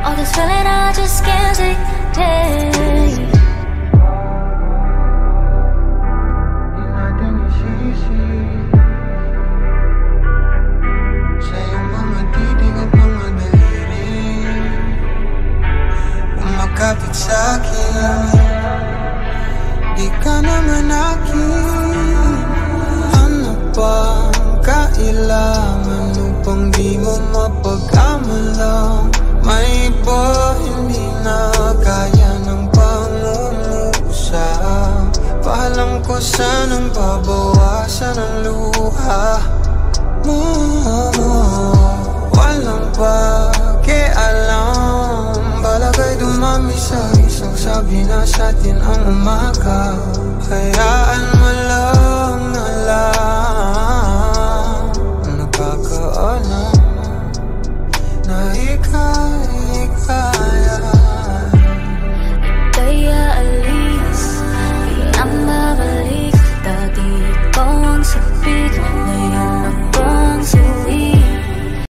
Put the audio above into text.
All this feeling I just can't take. Kapit sa'kin, di ka naman akin. Ano bang kailangan upang di mo mapag-amalang? May iba hindi na kaya ng pangungusap. Paalam ko sanang babawasan ang luha mo. Walang pakialam, balagay dumami sa isang sabi na sa'tin ang umaga. Hayaan mo lang